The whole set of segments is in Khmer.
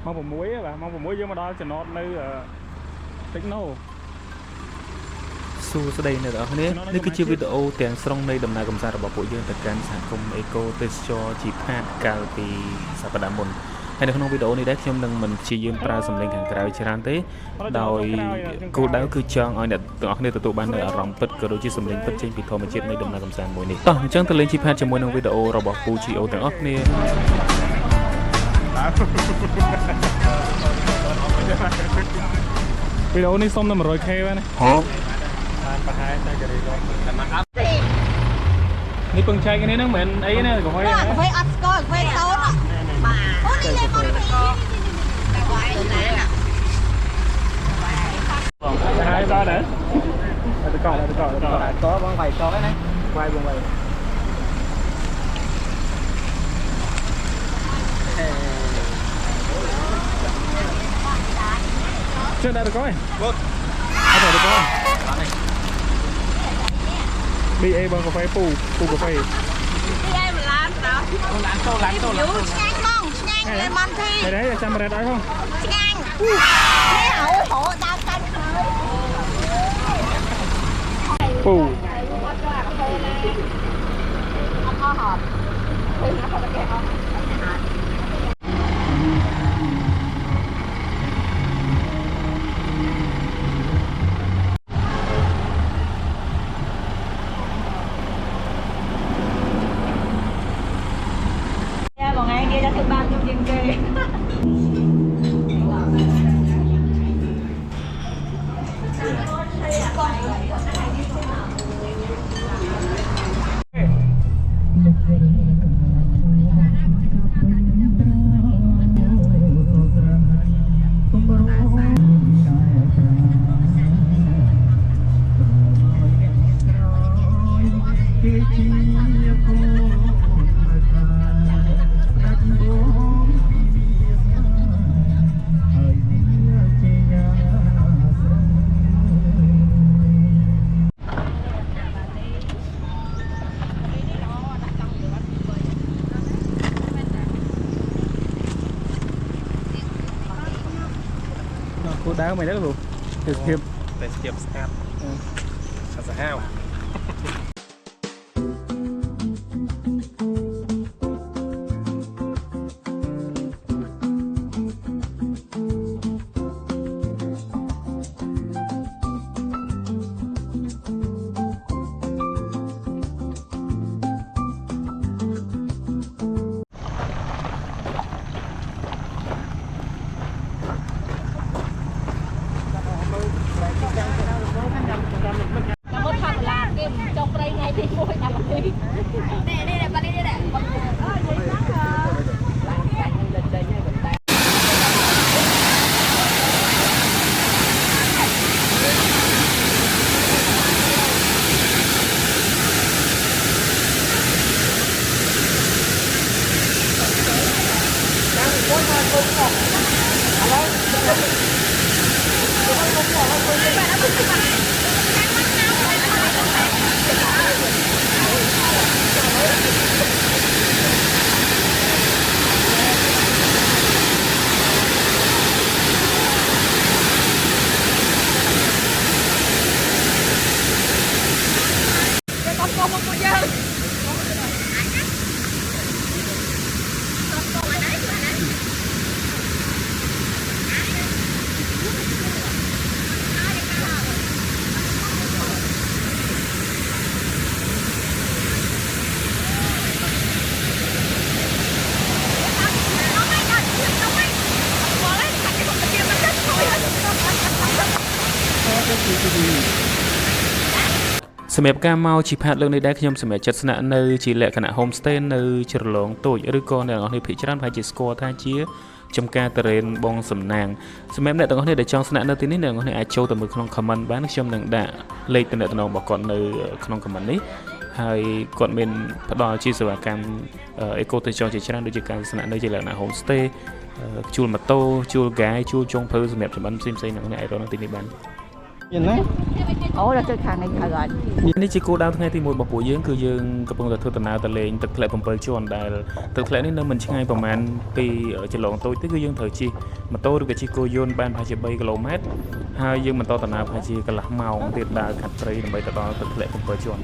មក6បាទមក6យើងមកដល់ចំណតនៅតិចណូសួស្តីអ្នកនរគ្នានេះគឺជាវីដេអូទាំងស្រុងនៃដំណើរកម្សាន្តរបស់ពួកយើងទៅកាន់សហគមន៍អេកូទេសចរជីផាតកាលពីសប្តាហ៍មុនហើយនៅក្នុងវីដេអូនេះដែរខ្ញុំនឹងមិនព្យាយាមប្រើសំឡេងខាងក្រៅច្រើនទេដោយគោលដៅគឺចង់ឲ្យអ្នកទាំងអស់គ្នាទទួលបាននូវអារម្មណ៍ពិតក៏ដូចជាសំឡេងពិតចេញពីធម្មជាតិនៃដំណើរកម្សាន្តមួយនេះតោះអញ្ចឹងទៅលេងជីផាតជាមួយនឹងវីដេអូរបស់ពូ GO ទាំងអស់គ្នាវីដេអូនេះសុំតែ 100k បាទណាហ៎បានប្រហែលតែកេរីរត់តែមកអត់នេះពឹងចែកគ្នាហ្នឹងមិនអីណាកុំឲ្យណាកុំឲ្យអត់ស្គាល់កុំឲ្យតូនបាទអូនេះលេងមកនេះតែវាយណាបងហើយតើណាទៅកោបងវាយកោហ្នឹងណាវាយបងវាយchưa đã được coi vâng anh được coi đi em bằng cà phê pù cà phê đi em làm sao làm tô nhanh không nhanh lên măng thi đấy là trăm đấy không nhanh thế hổ đau canh pù cô đá mày đó luôn từ khiêm để khiêm sát sát haoសម្រាប់ការមកជីផាតលើកនេះដែរខ្ញុំសម្រាប់ចិត្តស្នាក់នៅជាលក្ខណៈ homestay នៅជ្រលងទូចឬក៏អ្នកទាំងអស់នេះភាគច្រើនប្រហែលជាស្គាល់ថាជាចំការតរ៉េនបងសំណាងសម្រាប់អ្នកទាំងអស់នេះដែលចង់ស្នាក់នៅទីនេះអ្នកទាំងអស់នេះអាចចូលទៅមើលក្នុង comment បានខ្ញុំនឹងដាក់លេខទំនាក់ទំនងរបស់គាត់នៅក្នុង comment នេះហើយគាត់មានផ្ដល់ជាសេវាកម្មអេកូទេសចរជាច្រើនដូចជាការស្នាក់នៅជាលក្ខណៈ homestay ជួលម៉ូតូជួលហ្គាយជួលចុងភៅសម្រាប់ចម្អិនផ្សេងៗអ្នកទាំងអស់នេះអាចរកនៅទីនេះបាន មានណា អូដល់ទៅខាងនេះហើយអត់ នេះជាគោលដៅថ្ងៃទី1របស់ពួកយើងគឺយើងកំពុងតែធ្វើដំណើរទៅលេងទឹកធ្លាក់7ជាន់ដែលទឹកធ្លាក់នេះនៅមិនឆ្ងាយប្រហែលពីចន្លងតូចទេគឺយើងត្រូវជិះម៉ូតូឬក៏ជិះគោយន្តបានប្រហែលជា3គីឡូម៉ែត្រហើយយើងបន្តដំណើរប្រហែលជាកន្លះម៉ោងទៀតដើរខាត់ព្រៃដើម្បីទៅដល់ទឹកធ្លាក់7ជាន់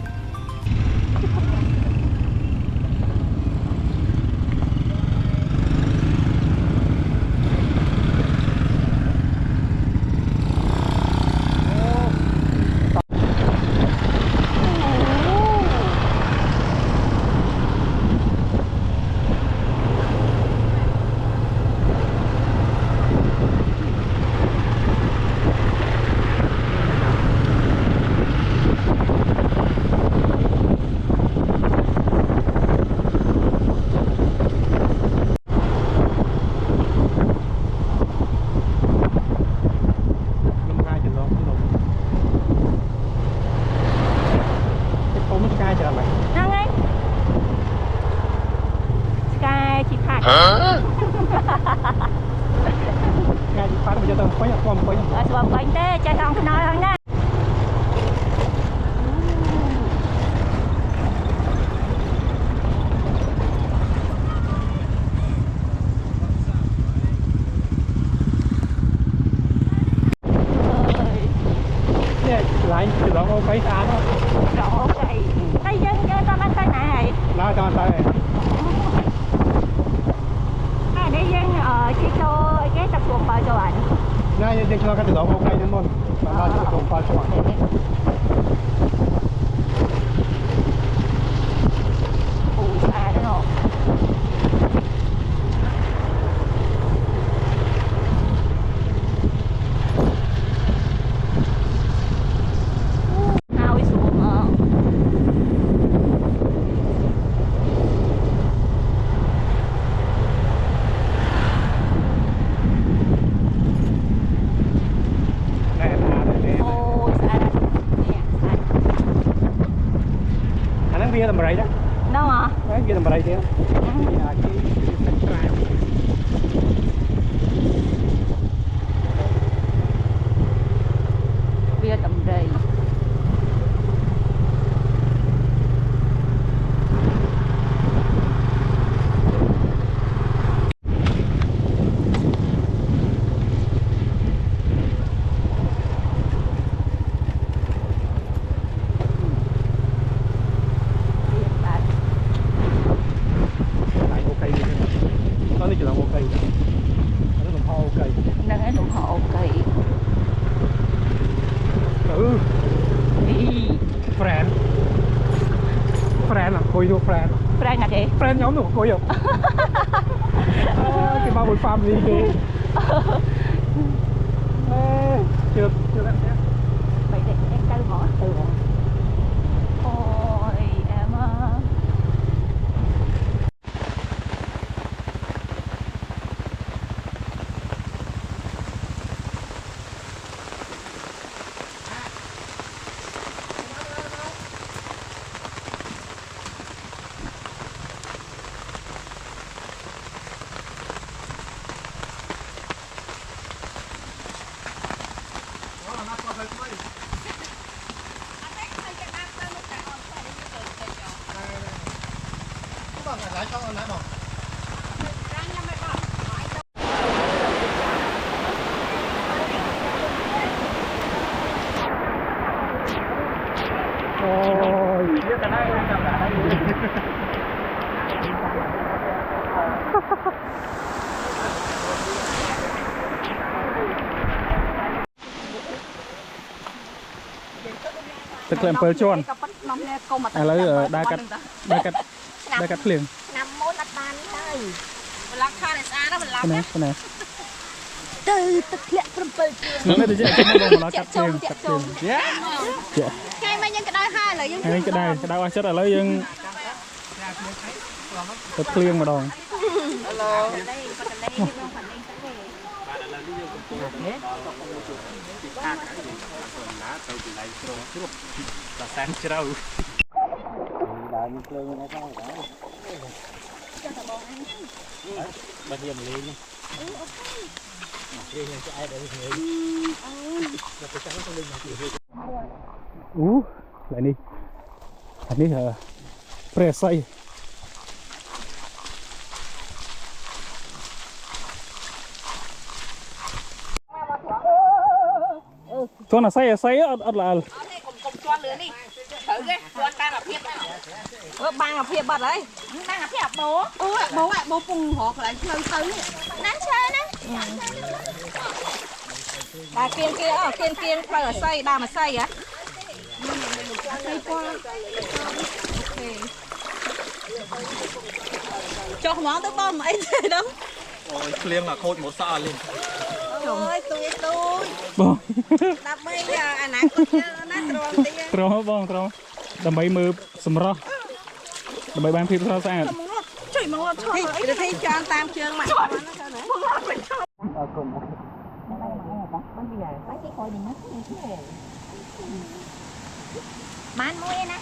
យើងឆ្លងកាត់ទៅដល់អូខេហ្នឹងមុនបាទដល់ទៅក្រុមប៉ាល់ជាប់អូស្អាតណាស់ហើយស្រួលមកវាតម្រៃដែរហ្នឹងហ៎វាតម្រៃទៀតវាតម្រៃFriend hả chị? Friend nhóm được cô không? Cái bao một farm gì kì chưa đặt nhé vậy thì em câu hỏi từ ôi emទឹកក្លែ7ជាន់ឥឡូវដើរកាត់ភ្លៀងឆ្នាំមុនអត់បានហើយបន្លាក់ខោឲ្យស្អាតណាបន្លាក់ណាទៅទឹកធ្លាក់7ជាន់នៅទៅយកមកបន្លាក់កាត់ភ្លៀងថ្ងៃមិញយើងក្តៅហើយឥឡូវយើងក្តៅអស់ចិត្តឥឡូវយើងទៅភ្លៀងម្ដងឥឡូវទៅកន្លែងត្រង់ជ្រុះប្រសានជ្រៅដើរមានភ្លើងនៅខាងដែរចាំតបងអញបើធៀបលេងអូខេនេះឆ្អែតឲ្យគ្នា lại đi anh đi hả presay cho nó say ớt là cho lửa đi thử cái con đang ở phía bang ở phía bật đấy đang ở phía bố bố cùng họ lại chơi tới nán chơi đấy đà kiên phải ở xây đà mà xây á xây qua cho món tới bom ấy thế đó liêng là khôi một sao liền ôi tôi đập mấy anh nãy tròn bông tròn đầm bay mưa sầm ro đầm bay ban phim sao sao trời mà ngon thôi để thấy cho anh tam chương mày bán muối nè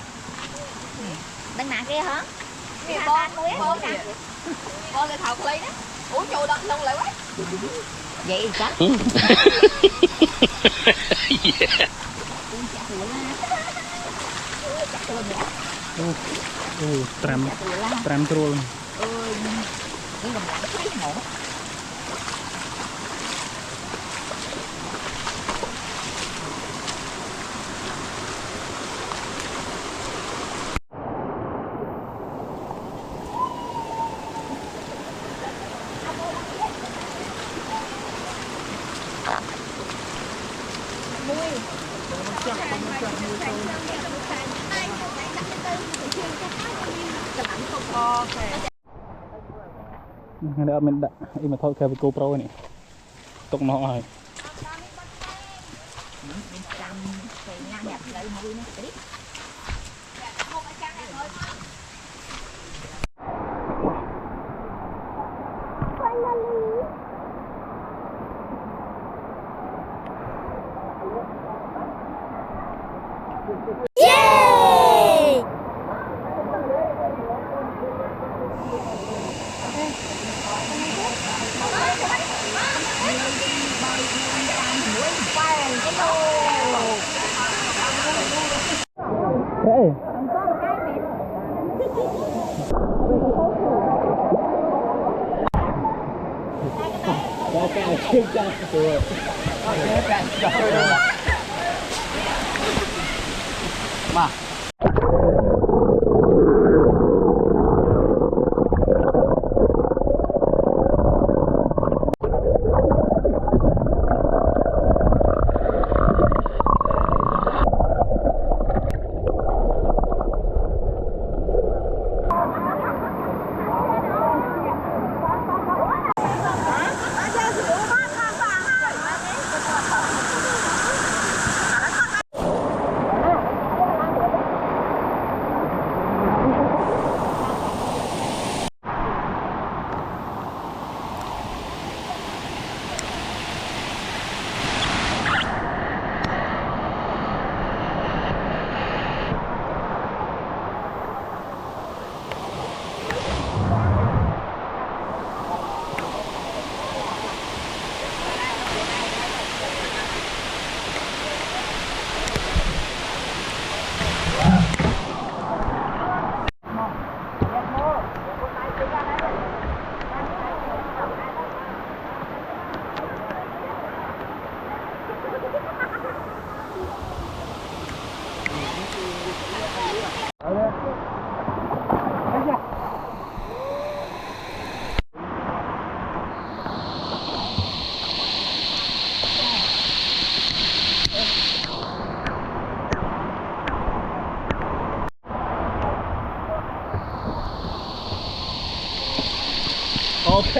đằng nào kia hả bán muối hả con lên thầu ly đó uống chùi đợt lông lại quá vậy chắc tram trôi ngày đó mình đã mà thôi theo với GoPro này tục nó rồi Hey. mà ok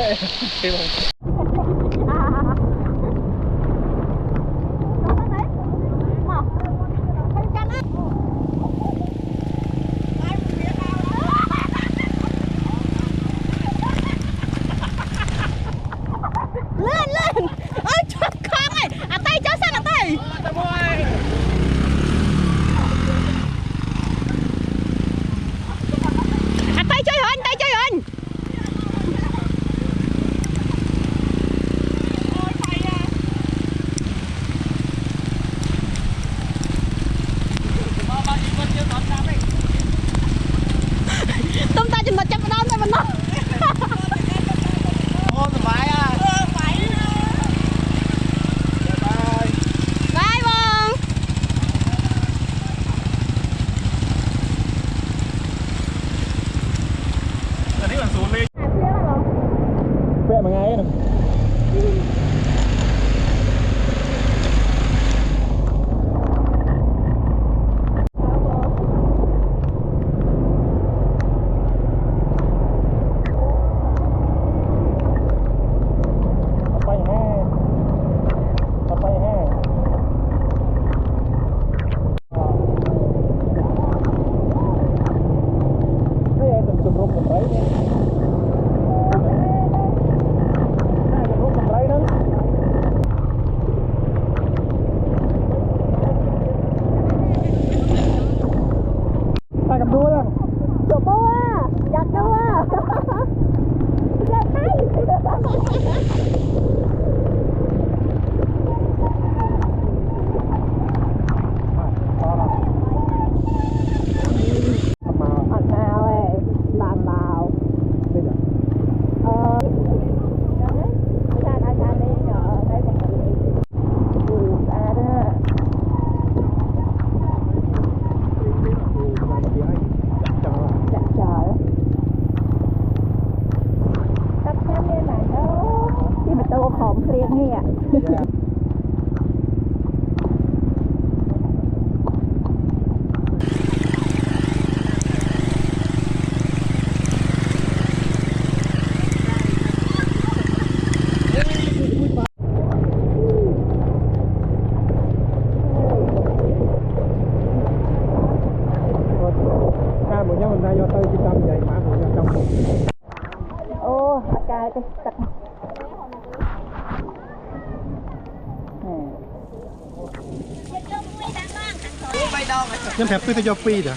nhưng thẹp tôi cho phi rồi.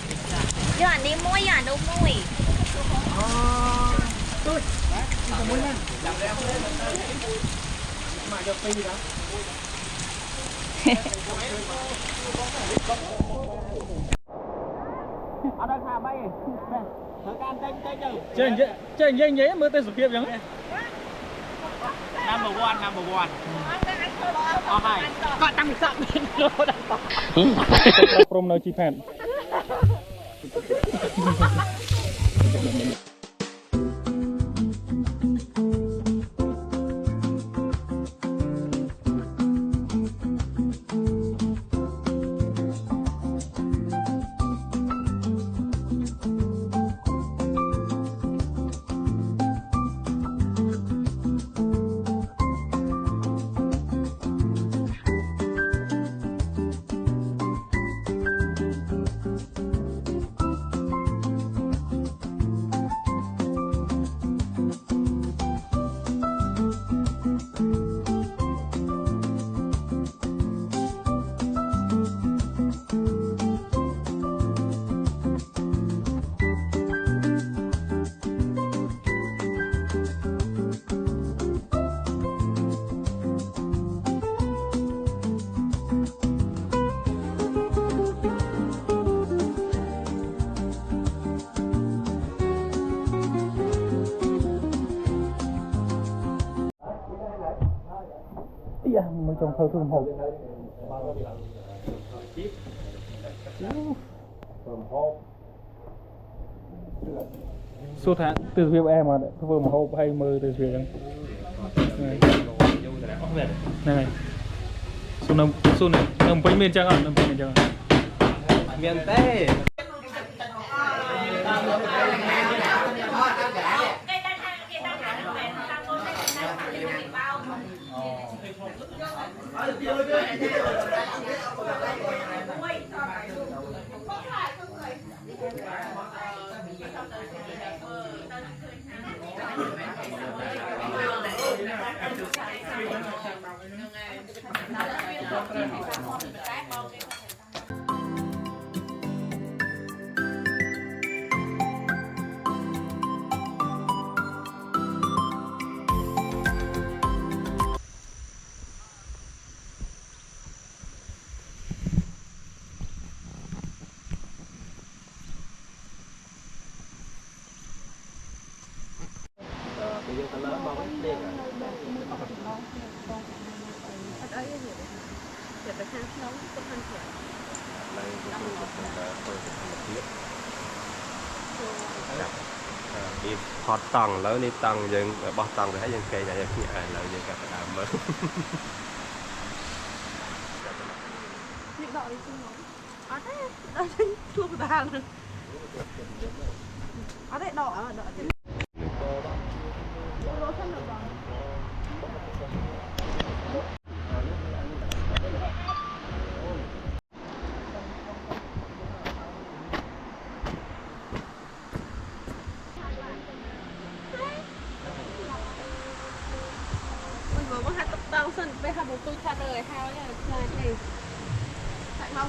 Giờ anh đi mua giờ đâu mua. Tôi. Mua nha. Mà cho phi đó. Ở đây thả bay. Thở can tên chơi nhanh nhé mới tên sự kiện chẳng. Number one. Hai. Có tăng sẵn bên lô đặt Prom nơi chi phèn. Mới trồng thơ thương hộp số tháng từ việc em mà vừa một hộp hay mơ từ việc này số này nằm bánh miền trăng nằm bánh miền trăng miền tây đi hot tầng lớn đi tầng dừng bó tầng thì thấy dân cây này dân lợi dân cả mà Những đỏ đi chung nó. Thế, đỏ đi chung của hàng rồi. Thế, đỏ chứ. Đỏ thân được rồi. Mình có hạt tập tăng sân, bây giờ bố tôi chặt rồi, hao nha, chơi đi. Tại mau.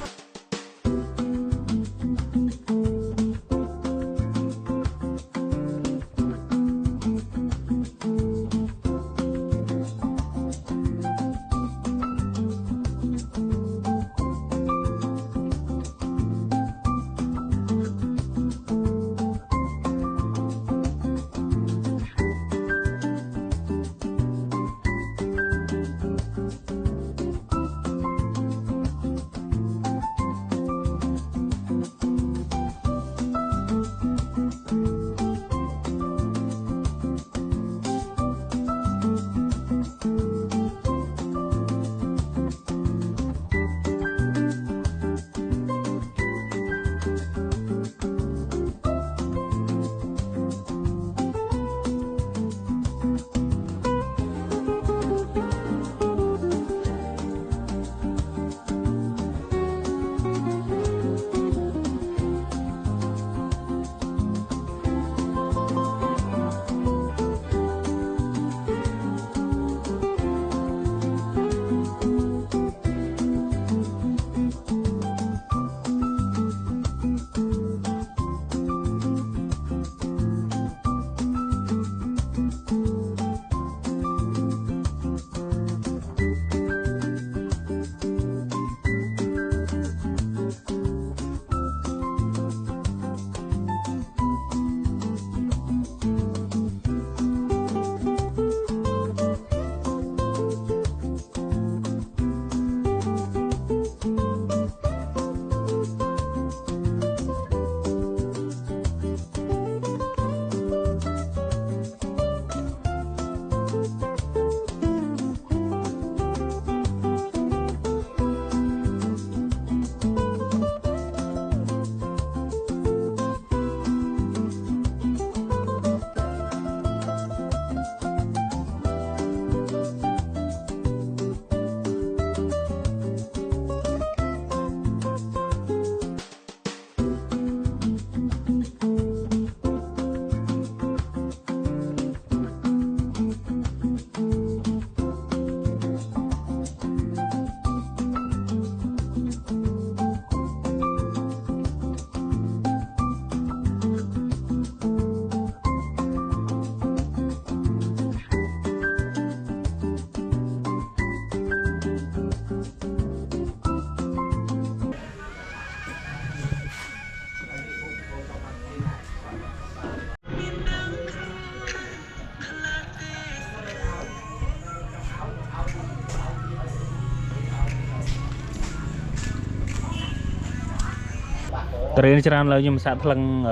Terus ceran lagi masak teleng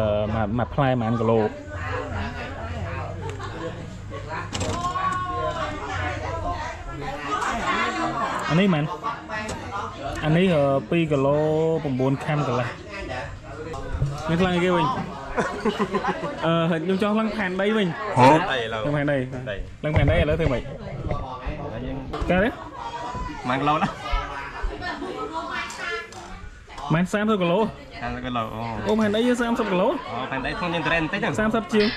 maplay man kilo. Anh ấy man. Anh ấy 2 kg 9 cam cả lại. Cái teleng kia mình. Nhưng cho lăng phèn đây mình. Lăng phèn đây. Lăng phèn đây là thế mày. Cái đấy. mang lâu đó. Man 30 kg. 30 kg. Ô phèn đấy 30 kg. Phèn đấy không nhân trend tới chẳng. 30 chiêu.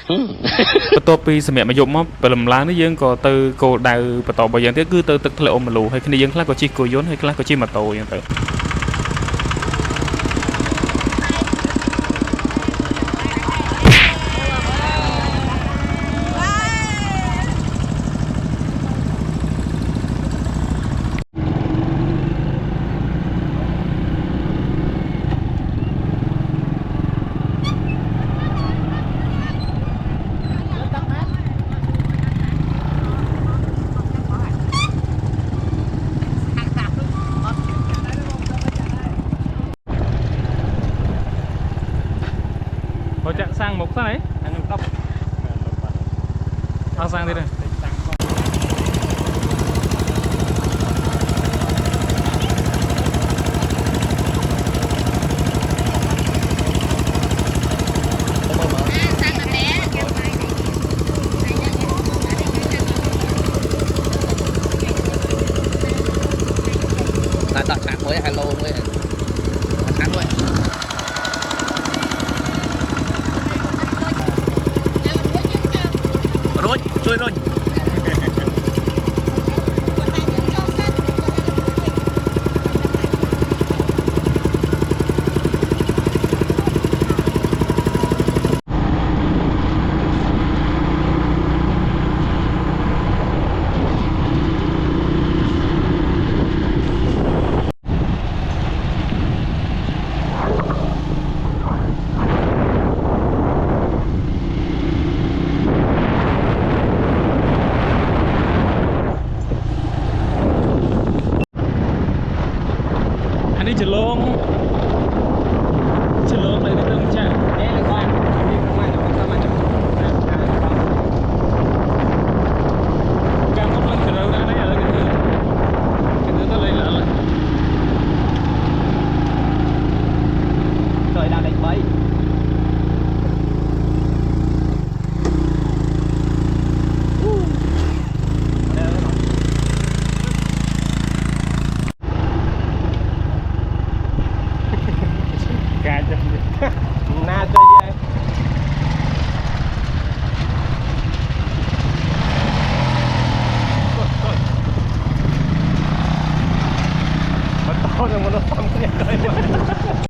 បន្ទាប់ពីសម្រាប់មកយប់មកព្រលឹមឡើងនេះយើងក៏ទៅគោលដៅបន្តរបស់យើងទៀតគឺទៅទឹកធ្លាក់អូមលូហើយគ្នាយើងខ្លះក៏ជិះគោយន្តហើយខ្លះក៏ជិះម៉ូតូអញ្ចឹងទៅ sang một cái này anh em tóc sang đi đây ơi hello ơi thắng rồi rồi chơi rồi anh đi chở lông này nó đừng chạy đây là con đi ngoài nó không sao mà càng mất lần từ đâu ra đấy ở cái thứ nó lấy lỡ là trời đang đánh bẫy cài chân na chơi vậy Tao yang mana sampai kau.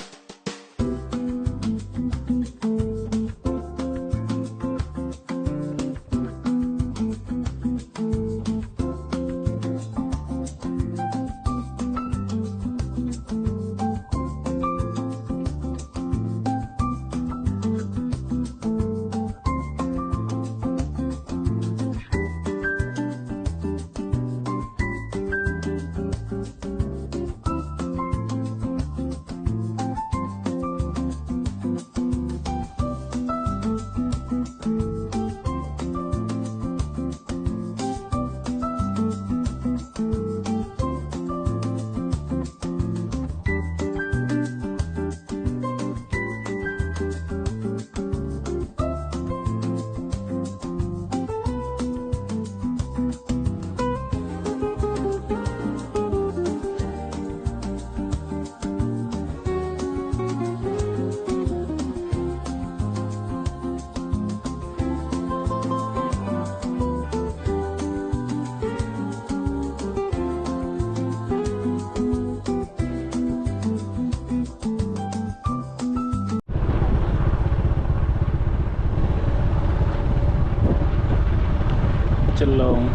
chân lông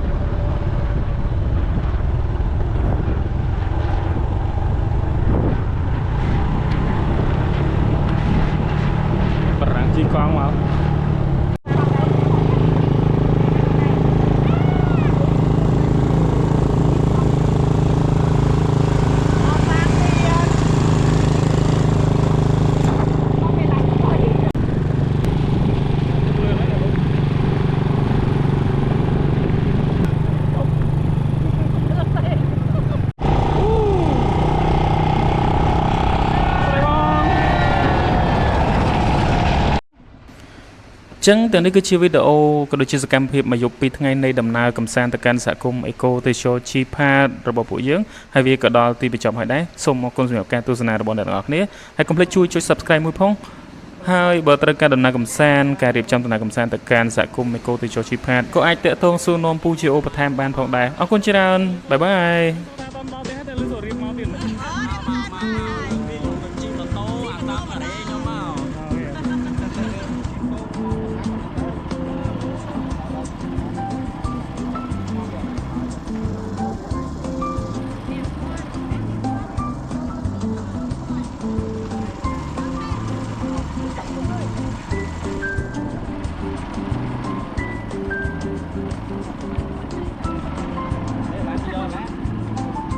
perang jingkong mauចឹងទាំងនេះគឺជាវីដេអូក៏ដូចជាសកម្មភាពមួយយប់ពីរថ្ងៃនៃដំណើរកម្សាន្តទៅកាន់សហគមន៍ Eco Techo Chipat របស់ពួកយើងហើយវាក៏ដល់ទីបញ្ចប់ហើយដែរសូមអរគុណសម្រាប់ការទស្សនារបស់អ្នកទាំងអស់គ្នាហើយកុំភ្លេចជួយចុច Subscribe មួយផងហើយបើត្រូវការដំណើរកម្សាន្តការរៀបចំដំណើរកម្សាន្តទៅកាន់សហគមន៍ Eco Techo Chipat ក៏អាចតាក់ទងសួរនាំពូជាឧបត្ថម្ភបានផងដែរអរគុណច្រើនបាយបាយ